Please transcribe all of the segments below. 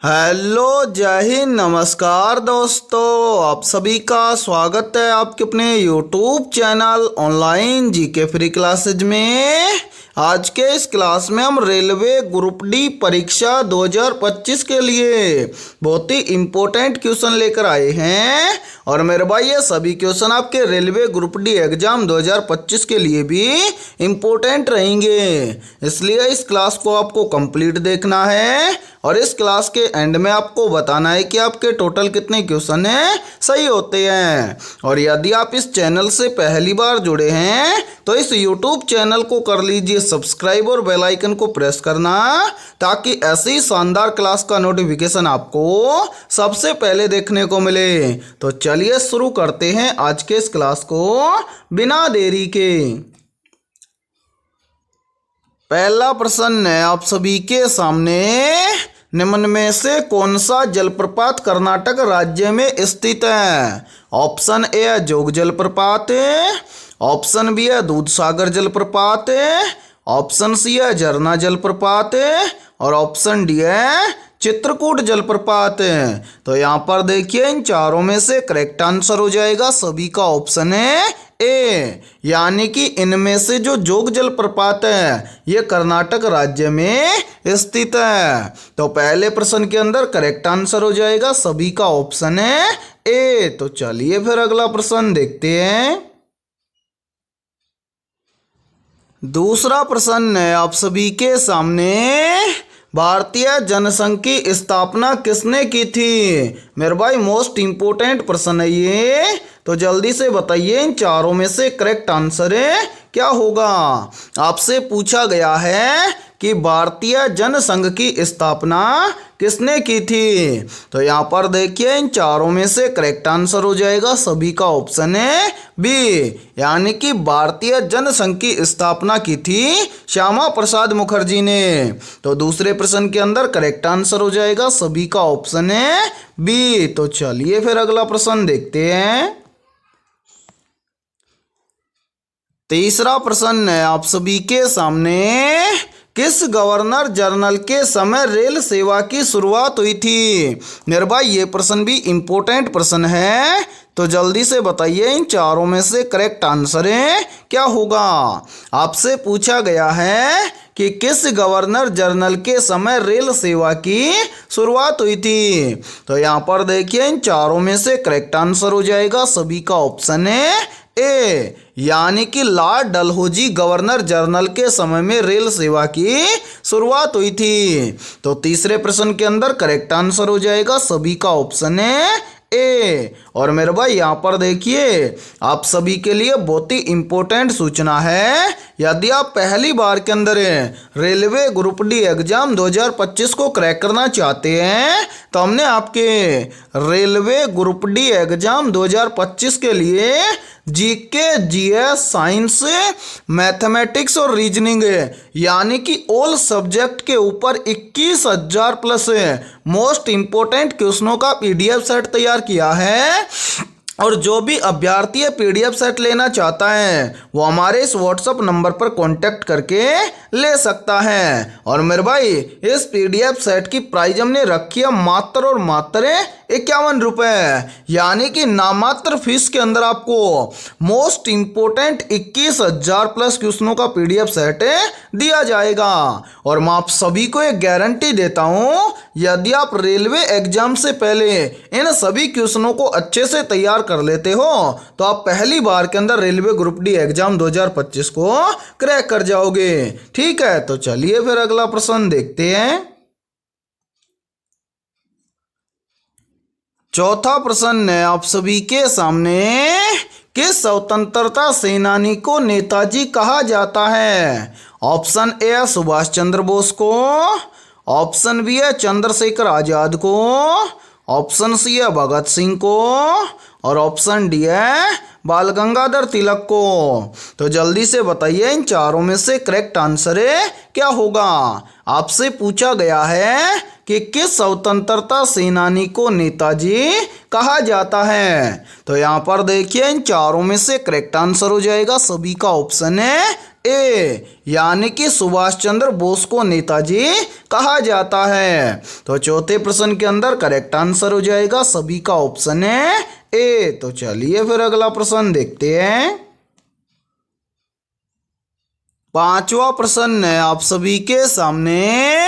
Hello, जय हिंद, नमस्कार दोस्तों। आप सभी का स्वागत है आपके अपने YouTube channel online GK free classes में। आज के इस क्लास में हम रेलवे ग्रुप डी परीक्षा 2025 के लिए बहुत ही इम्पोर्टेंट क्वेश्चन लेकर आए हैं। और मेरे भाई ये सभी क्वेश्चन आपके रेलवे ग्रुप डी एग्जाम 2025 के लिए भी इम्पोर्टेंट रहेंगे, इसलिए इस क्लास को आपको कंप्लीट देखना है। और इस क्लास के एंड में आपको बताना है कि आपके टोटल कितने क्वेश्चन हैं सही होते हैं। और यदि आप इस चैनल से पहली बार जुड़े हैं तो इस यूट्यूब चैनल को कर लीजिए सब्सक्राइब और बेल आइकन को प्रेस करना, ताकि ऐसी शानदार क्लास का नोटिफिकेशन आपको सबसे पहले देखने को मिले। तो चलिए शुरू करते हैं आज के इस क्लास को बिना देरी के। पहला प्रश्न है आप सभी के सामने, निम्न में से कौन सा जलप्रपात कर्नाटक राज्य में स्थित है? ऑप्शन ए है जोग जलप्रपात, ऑप्शन बी है दूधसागर जलप्रपात, ऑप्शन सी है झरना जलप्रपात और ऑप्शन डी है चित्रकूट जलप्रपात। तो यहाँ पर देखिए इन चारों में से करेक्ट आंसर हो जाएगा सभी का ऑप्शन है ए, यानी कि इनमें से जो जोग जलप्रपात है ये कर्नाटक राज्य में स्थित है। तो पहले प्रश्न के अंदर करेक्ट आंसर हो जाएगा सभी का ऑप्शन है ए। तो चलिए फिर अगला प्रश्न देखते हैं। दूसरा प्रश्न है आप सभी के सामने, भारतीय जनसंघ की स्थापना किसने की थी? मेरे भाई मोस्ट इंपोर्टेंट प्रश्न है ये, तो जल्दी से बताइए इन चारों में से करेक्ट आंसर है क्या होगा। आपसे पूछा गया है कि भारतीय जनसंघ की स्थापना किसने की थी। तो यहाँ पर देखिए इन चारों में से करेक्ट आंसर हो जाएगा सभी का ऑप्शन है बी, यानी कि भारतीय जनसंघ की स्थापना की थी श्यामा प्रसाद मुखर्जी ने। तो दूसरे प्रश्न के अंदर करेक्ट आंसर हो जाएगा सभी का ऑप्शन है बी। तो चलिए फिर अगला प्रश्न देखते हैं। तीसरा प्रश्न है आप सभी के सामने, किस गवर्नर जनरल के समय रेल सेवा की शुरुआत हुई थी? मेरे भाई ये प्रश्न भी इम्पोर्टेंट प्रश्न है, तो जल्दी से बताइए इन चारों में से करेक्ट आंसर है क्या होगा। आपसे पूछा गया है कि किस गवर्नर जनरल के समय रेल सेवा की शुरुआत हुई थी। तो यहाँ पर देखिए इन चारों में से करेक्ट आंसर हो जाएगा सभी का ऑप्शन है ए, यानी कि लॉर्ड डलहौजी गवर्नर जनरल के समय में रेल सेवा की शुरुआत हुई थी। तो तीसरे प्रश्न के अंदर करेक्ट आंसर हो जाएगा सभी का ऑप्शन है ए। और मेरे भाई यहाँ पर देखिए आप सभी के लिए बहुत ही इम्पोर्टेंट सूचना है, यदि आप पहली बार के अंदर रेलवे ग्रुप डी एग्जाम 2025 को क्रैक करना चाहते हैं तो हमने आपके रेलवे ग्रुप डी एग्जाम 2025 के लिए जीके, जीएस, साइंस, मैथमेटिक्स और रीजनिंग यानी कि ऑल सब्जेक्ट के ऊपर 21,000 प्लस मोस्ट इंपोर्टेंट क्वेश्चनों का पीडीएफ सेट तैयार किया है। और जो भी अभ्यर्थी पीडीएफ सेट लेना चाहता है वो हमारे इस व्हाट्सएप नंबर पर कांटेक्ट करके ले सकता है। और मेरे भाई इस पीडीएफ सेट की प्राइस हमने रखी है मात्र और मात्र 51 रुपये, यानी कि नामात्र फीस के अंदर आपको मोस्ट इंपोर्टेंट 21,000 प्लस क्वेश्चनों का पीडीएफ सेट दिया जाएगा। और मैं आप सभी को एक गारंटी देता हूँ, यदि आप रेलवे एग्जाम से पहले इन सभी क्वेश्चनों को अच्छे से तैयार कर लेते हो तो आप पहली बार के अंदर रेलवे ग्रुप डी एग्जाम 2025 को क्रैक कर जाओगे। ठीक है, तो चलिए फिर अगला प्रश्न देखते हैं। चौथा प्रश्न है आप सभी के सामने, किस स्वतंत्रता सेनानी को नेताजी कहा जाता है? ऑप्शन ए है सुभाष चंद्र बोस को, ऑप्शन बी है चंद्रशेखर आजाद को, ऑप्शन सी है भगत सिंह को और ऑप्शन डी है बाल गंगाधर तिलक को। तो जल्दी से बताइए इन चारों में से करेक्ट आंसर है क्या होगा। आपसे पूछा गया है कि किस स्वतंत्रता सेनानी को नेताजी कहा जाता है। तो यहाँ पर देखिए इन चारों में से करेक्ट आंसर हो जाएगा सभी का ऑप्शन है ए यानी कि सुभाष चंद्र बोस को नेताजी कहा जाता है। तो चौथे प्रश्न के अंदर करेक्ट आंसर हो जाएगा सभी का ऑप्शन है ए। तो चलिए फिर अगला प्रश्न देखते हैं। पांचवा प्रश्न है आप सभी के सामने,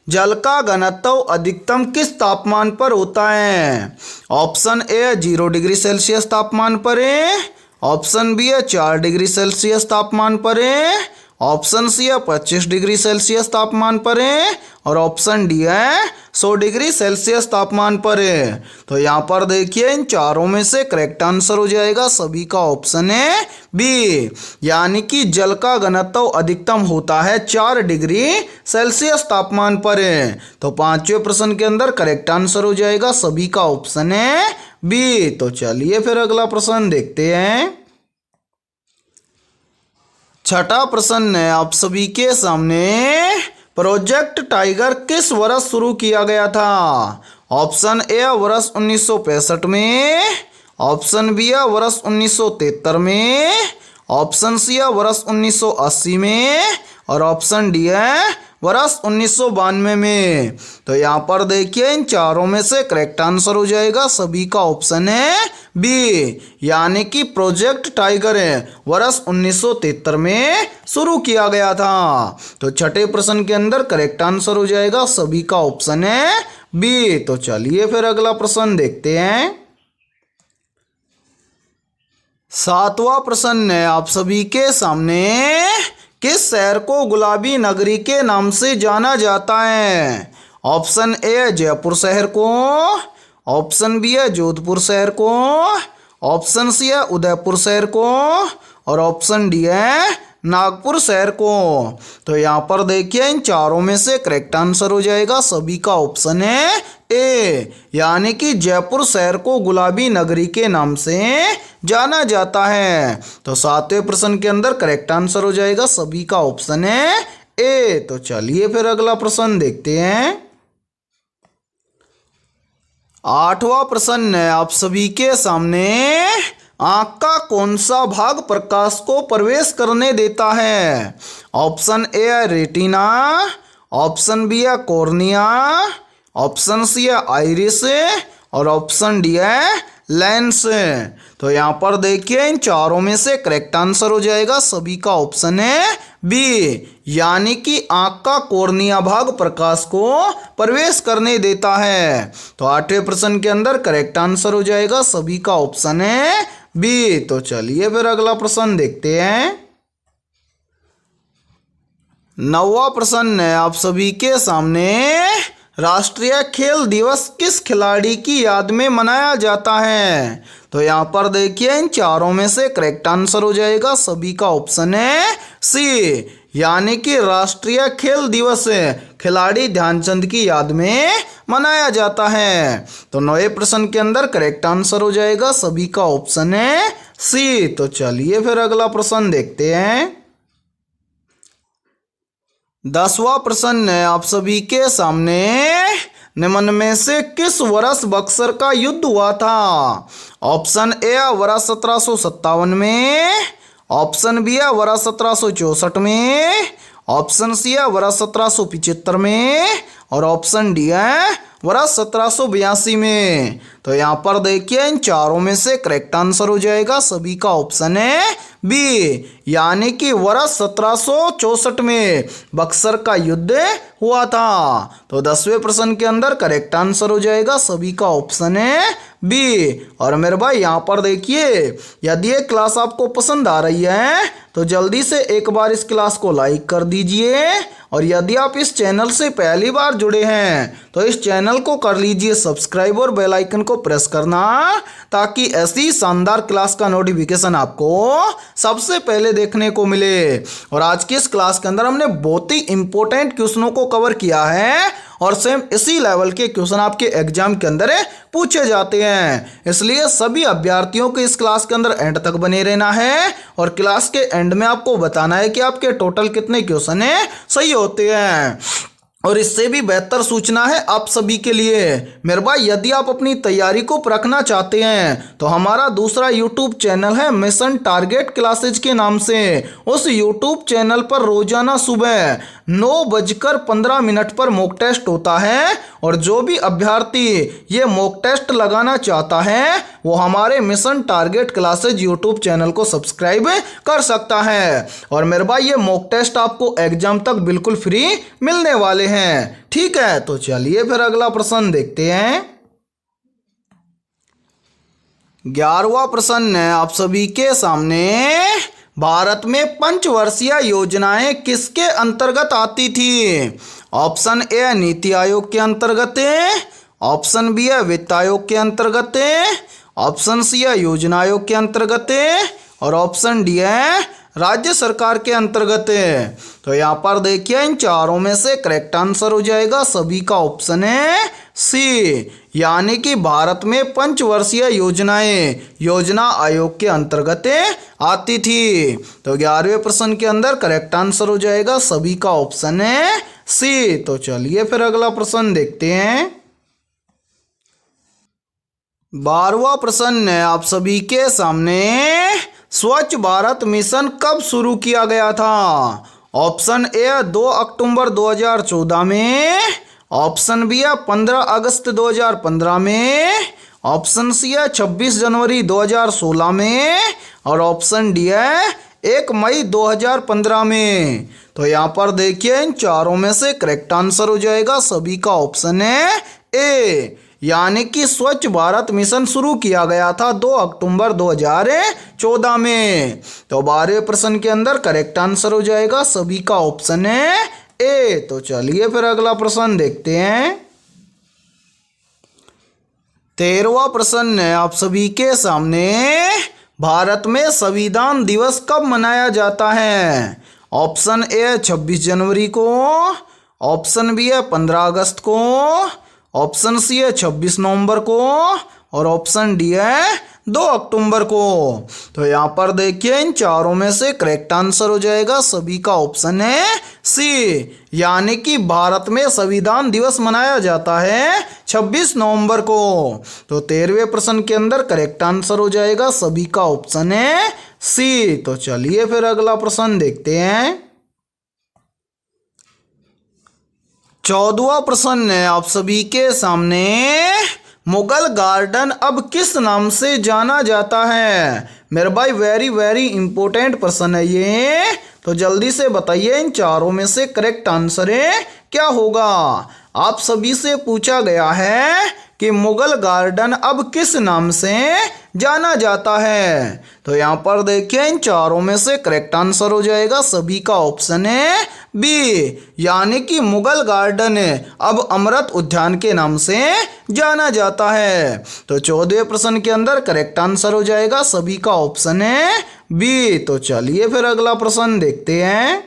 जल का घनत्व अधिकतम किस तापमान पर होता है? ऑप्शन ए 0 डिग्री सेल्सियस तापमान पर है, ऑप्शन बी है 4 डिग्री सेल्सियस तापमान पर है, ऑप्शन सी है 25 डिग्री सेल्सियस तापमान पर है और ऑप्शन डी है 100 डिग्री सेल्सियस तापमान पर है। तो यहाँ पर देखिए इन चारों में से करेक्ट आंसर हो जाएगा सभी का ऑप्शन है बी, यानी कि जल का घनत्व अधिकतम होता है 4 डिग्री सेल्सियस तापमान पर है। तो पांचवें प्रश्न के अंदर करेक्ट आंसर हो जाएगा सभी का ऑप्शन है बी। तो चलिए फिर अगला प्रश्न देखते हैं। छठा प्रश्न है आप सभी के सामने, प्रोजेक्ट टाइगर किस वर्ष शुरू किया गया था? ऑप्शन ए वर्ष 1965 में, ऑप्शन बी है वर्ष 1973 में, ऑप्शन सी है वर्ष 1980 में और ऑप्शन डी है वर्ष 1992 में। तो यहाँ पर देखिए इन चारों में से करेक्ट आंसर हो जाएगा सभी का ऑप्शन है बी, यानी कि प्रोजेक्ट टाइगर है वर्ष 1973 में शुरू किया गया था। तो छठे प्रश्न के अंदर करेक्ट आंसर हो जाएगा सभी का ऑप्शन है बी। तो चलिए फिर अगला प्रश्न देखते हैं। सातवां प्रश्न है आप सभी के सामने, किस शहर को गुलाबी नगरी के नाम से जाना जाता है? ऑप्शन ए है जयपुर शहर को, ऑप्शन बी है जोधपुर शहर को, ऑप्शन सी है उदयपुर शहर को और ऑप्शन डी है नागपुर शहर को। तो यहाँ पर देखिए इन चारों में से करेक्ट आंसर हो जाएगा सभी का ऑप्शन है ए, यानी कि जयपुर शहर को गुलाबी नगरी के नाम से जाना जाता है। तो सातवें प्रश्न के अंदर करेक्ट आंसर हो जाएगा सभी का ऑप्शन है ए। तो चलिए फिर अगला प्रश्न देखते हैं। आठवां प्रश्न है आप सभी के सामने, आंख का कौन सा भाग प्रकाश को प्रवेश करने देता है? ऑप्शन ए है रेटिना, ऑप्शन बी है कॉर्निया, ऑप्शन सी है आइरिस और ऑप्शन डी है लेंस। तो यहाँ पर देखिए इन चारों में से करेक्ट आंसर हो जाएगा सभी का ऑप्शन है बी, यानी कि आंख का कॉर्निया भाग प्रकाश को प्रवेश करने देता है। तो आठवें प्रश्न के अंदर करेक्ट आंसर हो जाएगा सभी का ऑप्शन है बी। तो चलिए फिर अगला प्रश्न देखते हैं। नौवां प्रश्न है आप सभी के सामने, राष्ट्रीय खेल दिवस किस खिलाड़ी की याद में मनाया जाता है? तो यहाँ पर देखिए इन चारों में से करेक्ट आंसर हो जाएगा सभी का ऑप्शन है सी, यानी कि राष्ट्रीय खेल दिवस खिलाड़ी ध्यानचंद की याद में मनाया जाता है। तो नौवें प्रश्न के अंदर करेक्ट आंसर हो जाएगा सभी का ऑप्शन है सी। तो चलिए फिर अगला प्रश्न देखते हैं। 10वां प्रश्न है आप सभी के सामने, निम्न में से किस वर्ष बक्सर का युद्ध हुआ था? ऑप्शन ए वर्ष 1757 में, ऑप्शन बी है वर्ष 1764 में, ऑप्शन सी है वर्ष 1775 में और ऑप्शन डी है वर्ष 1782 में। तो यहाँ पर देखिए इन चारों में से करेक्ट आंसर हो जाएगा सभी का ऑप्शन है बी, यानी कि वर्ष 1764 में बक्सर का युद्ध हुआ था। तो 10वें प्रश्न के अंदर करेक्ट आंसर हो जाएगा सभी का ऑप्शन है बी। और मेरे भाई यहाँ पर देखिए, यदि ये क्लास आपको पसंद आ रही है तो जल्दी से एक बार इस क्लास को लाइक कर दीजिए और यदि आप इस चैनल से पहली बार जुड़े हैं तो इस चैनल को कर लीजिए सब्सक्राइब और बेल आइकन को प्रेस करना, ताकि ऐसी शानदार क्लास का नोटिफिकेशन आपको सबसे पहले देखने को मिले। और आज की इस क्लास के अंदर हमने बहुत ही इंपॉर्टेंट क्वेश्चनों को कवर किया है और सेम इसी लेवल के क्वेश्चन आपके एग्जाम के अंदर पूछे जाते हैं, इसलिए सभी अभ्यर्थियों को इस क्लास के अंदर एंड तक बने रहना है और क्लास के एंड में आपको बताना है कि आपके टोटल कितने क्वेश्चन सही होते हैं। और इससे भी बेहतर सूचना है आप सभी के लिए मेरे भाई, यदि आप अपनी तैयारी को परखना चाहते हैं तो हमारा दूसरा यूट्यूब चैनल है मिशन टारगेट क्लासेज के नाम से। उस यूट्यूब चैनल पर रोजाना सुबह 9:15 पर मॉक टेस्ट होता है और जो भी अभ्यर्थी ये मॉक टेस्ट लगाना चाहता है वो हमारे mission target classes YouTube channel को सब्सक्राइब कर सकता है। और मेरे भाई ये मॉक टेस्ट आपको एग्जाम तक बिल्कुल फ्री मिलने वाले हैं। ठीक है, तो चलिए फिर अगला प्रश्न देखते हैं। 11वां प्रश्न है आप सभी के सामने। भारत में पंचवर्षीय योजनाएं किसके अंतर्गत आती थी? ऑप्शन ए नीति आयोग के अंतर्गत है, ऑप्शन बी है वित्त आयोग के अंतर्गत है, ऑप्शन सी है योजना आयोग के अंतर्गत है और ऑप्शन डी है राज्य सरकार के अंतर्गत है। तो यहाँ पर देखिए इन चारों में से करेक्ट आंसर हो जाएगा सभी का ऑप्शन है सी, यानी कि भारत में पंचवर्षीय योजनाएं योजना आयोग के अंतर्गत आती थी। तो 11वें प्रश्न के अंदर करेक्ट आंसर हो जाएगा सभी का ऑप्शन है सी। तो चलिए फिर अगला प्रश्न देखते हैं। 12वां प्रश्न है आप सभी के सामने। स्वच्छ भारत मिशन कब शुरू किया गया था? ऑप्शन ए 2 अक्टूबर 2014 में, ऑप्शन बी है 15 अगस्त 2015 में, ऑप्शन सी है 26 जनवरी 2016 में और ऑप्शन डी है 1 मई 2015 में। तो यहाँ पर देखिए इन चारों में से करेक्ट आंसर हो जाएगा सभी का ऑप्शन है ए, यानी कि स्वच्छ भारत मिशन शुरू किया गया था 2 अक्टूबर 2014 में। तो 12वें प्रश्न के अंदर करेक्ट आंसर हो जाएगा सभी का ऑप्शन है ए। तो चलिए फिर अगला प्रश्न देखते हैं। 13वां प्रश्न है आप सभी के सामने। भारत में संविधान दिवस कब मनाया जाता है? ऑप्शन ए 26 जनवरी को, ऑप्शन बी है 15 अगस्त को, ऑप्शन सी है 26 नवंबर को और ऑप्शन डी है 2 अक्टूबर को। तो यहाँ पर देखिए इन चारों में से करेक्ट आंसर हो जाएगा सभी का ऑप्शन है सी, यानी कि भारत में संविधान दिवस मनाया जाता है 26 नवंबर को। तो 13वें प्रश्न के अंदर करेक्ट आंसर हो जाएगा सभी का ऑप्शन है सी। तो चलिए फिर अगला प्रश्न देखते हैं। 14वां प्रश्न है आप सभी के सामने। मुगल गार्डन अब किस नाम से जाना जाता है? मेरे भाई वेरी इंपॉर्टेंट प्रश्न है ये, तो जल्दी से बताइए इन चारों में से करेक्ट आंसर है क्या होगा। आप सभी से पूछा गया है कि मुगल गार्डन अब किस नाम से जाना जाता है। तो यहाँ पर देखिए इन चारों में से करेक्ट आंसर हो जाएगा सभी का ऑप्शन है बी, यानी कि मुगल गार्डन अब अमृत उद्यान के नाम से जाना जाता है। तो 14वें प्रश्न के अंदर करेक्ट आंसर हो जाएगा सभी का ऑप्शन है बी। तो चलिए फिर अगला प्रश्न देखते हैं।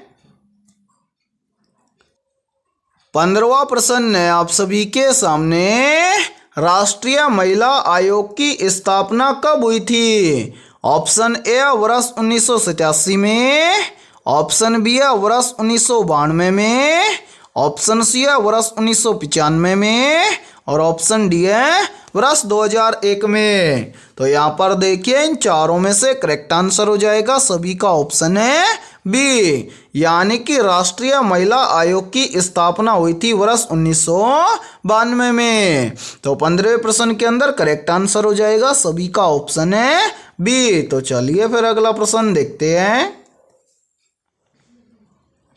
15वां प्रश्न है आप सभी के सामने। राष्ट्रीय महिला आयोग की स्थापना कब हुई थी? ऑप्शन ए वर्ष 1987 में, ऑप्शन बी है वर्ष 1992 में, ऑप्शन सी है वर्ष 1995 में और ऑप्शन डी है वर्ष 2001 में। तो यहाँ पर देखिए इन चारों में से करेक्ट आंसर हो जाएगा सभी का ऑप्शन है बी, यानी कि राष्ट्रीय महिला आयोग की स्थापना हुई थी वर्ष 1992 में। तो 15वें प्रश्न के अंदर करेक्ट आंसर हो जाएगा सभी का ऑप्शन है बी। तो चलिए फिर अगला प्रश्न देखते हैं।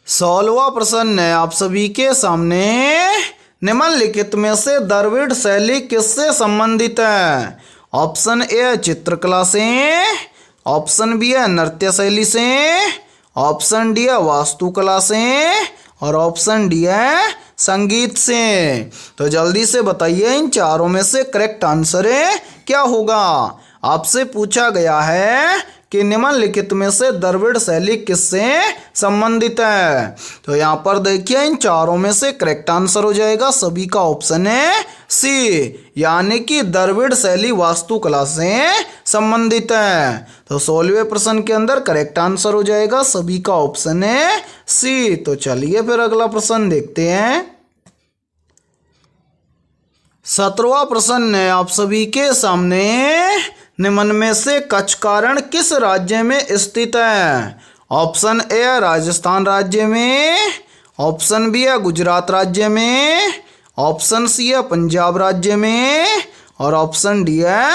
16वां प्रश्न है आप सभी के सामने। निम्नलिखित में से द्रविड़ शैली किससे संबंधित है? ऑप्शन ए चित्रकला से, ऑप्शन बी है नृत्य शैली से, ऑप्शन डी है वास्तुकला से और ऑप्शन डी है संगीत से। तो जल्दी से बताइए इन चारों में से करेक्ट आंसर है क्या होगा। आपसे पूछा गया है कि निम्नलिखित में से द्रविड़ शैली किससे संबंधित है। तो यहाँ पर देखिए इन चारों में से करेक्ट आंसर हो जाएगा सभी का ऑप्शन है सी, यानी कि द्रविड़ शैली वास्तुकला से संबंधित है। तो 16वें प्रश्न के अंदर करेक्ट आंसर हो जाएगा सभी का ऑप्शन है सी। तो चलिए फिर अगला प्रश्न देखते हैं। 17वां प्रश्न है आप सभी के सामने, निम्न में से कच्छकारण किस राज्य में स्थित है? ऑप्शन ए है राजस्थान राज्य में, ऑप्शन बी है गुजरात राज्य में, ऑप्शन सी है पंजाब राज्य में और ऑप्शन डी है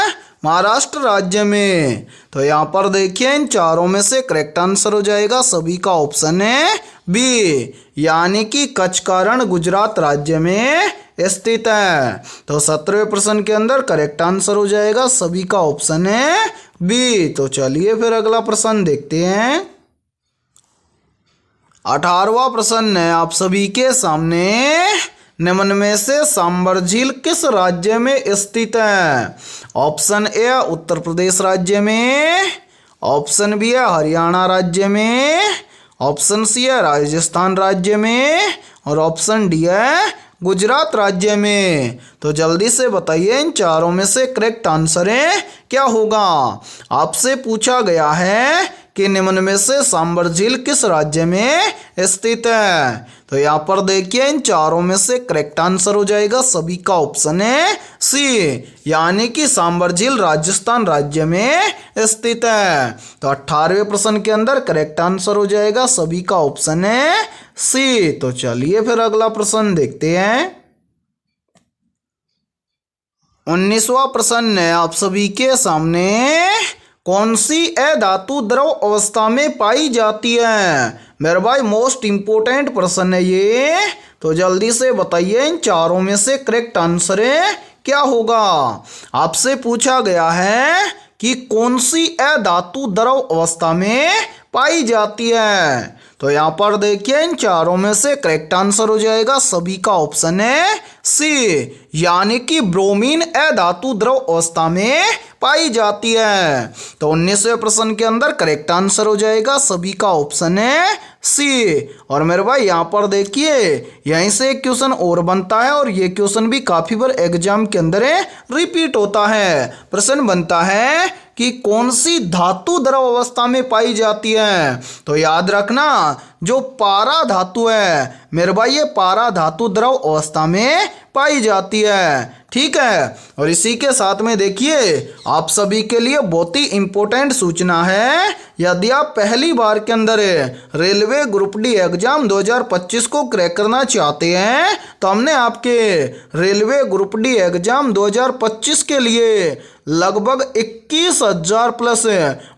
महाराष्ट्र राज्य में। तो यहाँ पर देखिए इन चारों में से करेक्ट आंसर हो जाएगा सभी का ऑप्शन है बी, यानी कि कच्छकारण गुजरात राज्य में स्थित है। तो 17वें प्रश्न के अंदर करेक्ट आंसर हो जाएगा सभी का ऑप्शन है बी। तो चलिए फिर अगला प्रश्न देखते हैं। 18वां प्रश्न है आप सभी के सामने, निम्न में से सांबर झील किस राज्य में स्थित है? ऑप्शन ए है उत्तर प्रदेश राज्य में, ऑप्शन बी है हरियाणा राज्य में, ऑप्शन सी है राजस्थान राज्य में और ऑप्शन डी है गुजरात राज्य में। तो जल्दी से बताइए इन चारों में से करेक्ट आंसर है क्या होगा? आपसे पूछा गया है कि निम्न में से सांबर झील किस राज्य में स्थित है। तो यहाँ पर देखिए इन चारों में से करेक्ट आंसर हो जाएगा सभी का ऑप्शन है सी, यानी कि सांबर झील राजस्थान राज्य में स्थित है। तो 18वें प्रश्न के अंदर करेक्ट आंसर हो जाएगा सभी का ऑप्शन है सी। तो चलिए फिर अगला प्रश्न देखते हैं। 19वां प्रश्न है आप सभी के सामने, कौन सी अधातु द्रव अवस्था में पाई जाती है? मेरे भाई मोस्ट इंपोर्टेंट प्रश्न है ये, तो जल्दी से बताइए इन चारों में से करेक्ट आंसर है क्या होगा? आपसे पूछा गया है कि कौन सी अधातु द्रव अवस्था में पाई जाती है। तो यहाँ पर देखिए इन चारों में से करेक्ट आंसर हो जाएगा सभी का ऑप्शन है सी, यानी कि ब्रोमीन अधातु द्रव अवस्था में पाई जाती है। तो 19वें प्रश्न के अंदर करेक्ट आंसर हो जाएगा सभी का ऑप्शन है सी। और मेरे भाई यहाँ पर देखिए यहीं से एक क्वेश्चन और बनता है और ये क्वेश्चन भी काफी बार एग्जाम के अंदर रिपीट होता है। प्रश्न बनता है कि कौन सी धातु द्रव अवस्था में पाई जाती है? तो याद रखना जो पारा धातु है मेरे भाई, ये पारा धातु द्रव अवस्था में पाई जाती है। ठीक है, और इसी के साथ में देखिए आप सभी के लिए बहुत ही इंपॉर्टेंट सूचना है। यदि आप पहली बार के अंदर रेलवे ग्रुप डी एग्जाम 2025 को क्रैक करना चाहते हैं तो हमने आपके रेलवे ग्रुप डी एग्जाम 2025 के लिए लगभग 21,000 प्लस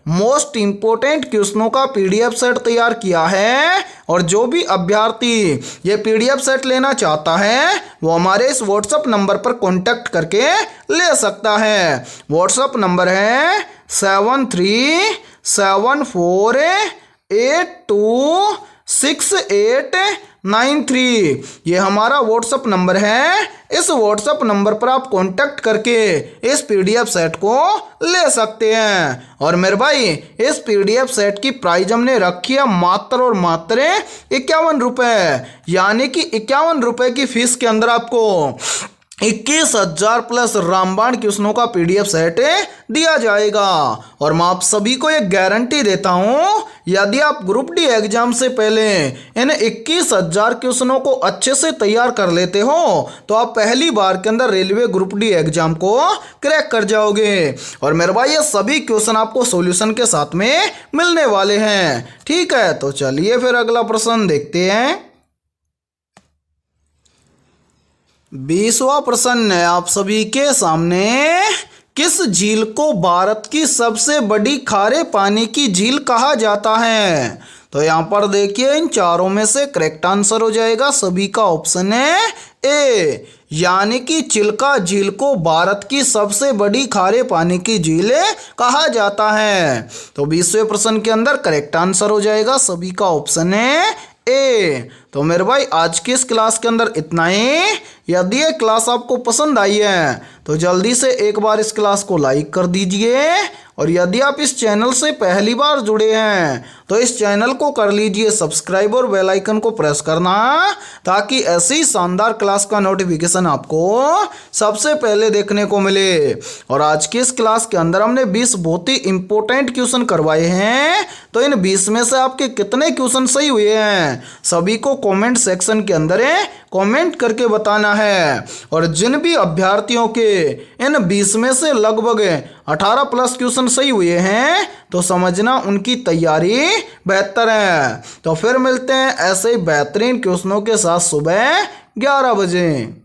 मोस्ट इंपोर्टेंट क्वेश्चनों का पीडीएफ सेट तैयार किया है। और जो भी अभ्यर्थी ये पीडीएफ सेट लेना चाहता है वो हमारे इस व्हाट्सएप नंबर पर कांटेक्ट करके ले सकता है। व्हाट्सएप नंबर है 7374826893। ये हमारा व्हाट्सएप नंबर है। इस व्हाट्सएप नंबर पर आप कांटेक्ट करके इस पीडीएफ सेट को ले सकते हैं। और मेरे भाई इस पीडीएफ सेट की प्राइस हमने रखी है मात्र और मात्र 51 रुपये, यानी कि 51 रुपये की फीस के अंदर आपको 21,000 प्लस रामबाण क्वेश्चनों का पीडीएफ सेट दिया जाएगा। और मैं आप सभी को एक गारंटी देता हूं, यदि आप ग्रुप डी एग्जाम से पहले इन 21,000 क्वेश्चनों को अच्छे से तैयार कर लेते हो तो आप पहली बार के अंदर रेलवे ग्रुप डी एग्जाम को क्रैक कर जाओगे। और मेरे भाई ये सभी क्वेश्चन आपको सॉल्यूशन के साथ में मिलने वाले हैं। ठीक है, तो चलिए फिर अगला प्रश्न देखते हैं। 20वां प्रश्न है आप सभी के सामने, किस झील को भारत की सबसे बड़ी खारे पानी की झील कहा जाता है? तो यहाँ पर देखिए इन चारों में से करेक्ट आंसर हो जाएगा सभी का ऑप्शन है ए, यानी कि चिल्का झील को भारत की सबसे बड़ी खारे पानी की झील कहा जाता है। तो 20वें प्रश्न के अंदर करेक्ट आंसर हो जाएगा सभी का ऑप्शन है ए। तो मेरे भाई आज की इस क्लास के अंदर इतना ही। यदि ये क्लास आपको पसंद आई है तो जल्दी से एक बार इस क्लास को लाइक कर दीजिए। और यदि आप इस चैनल से पहली बार जुड़े हैं तो इस चैनल को कर लीजिए सब्सक्राइब और बेल आइकन को प्रेस करना, ताकि ऐसी शानदार क्लास का नोटिफिकेशन आपको सबसे पहले देखने को मिले। और आज की इस क्लास के अंदर हमने 20 बहुत ही इंपॉर्टेंट क्वेश्चन करवाए हैं। तो इन 20 में से आपके कितने क्वेश्चन सही हुए हैं सभी को कमेंट सेक्शन के अंदर कमेंट करके बताना है। और जिन भी अभ्यर्थियों के इन 20 में से लगभग 18 प्लस क्वेश्चन सही हुए हैं तो समझना उनकी तैयारी बेहतर है। तो फिर मिलते हैं ऐसे ही बेहतरीन क्वेश्चनों के साथ सुबह 11 बजे।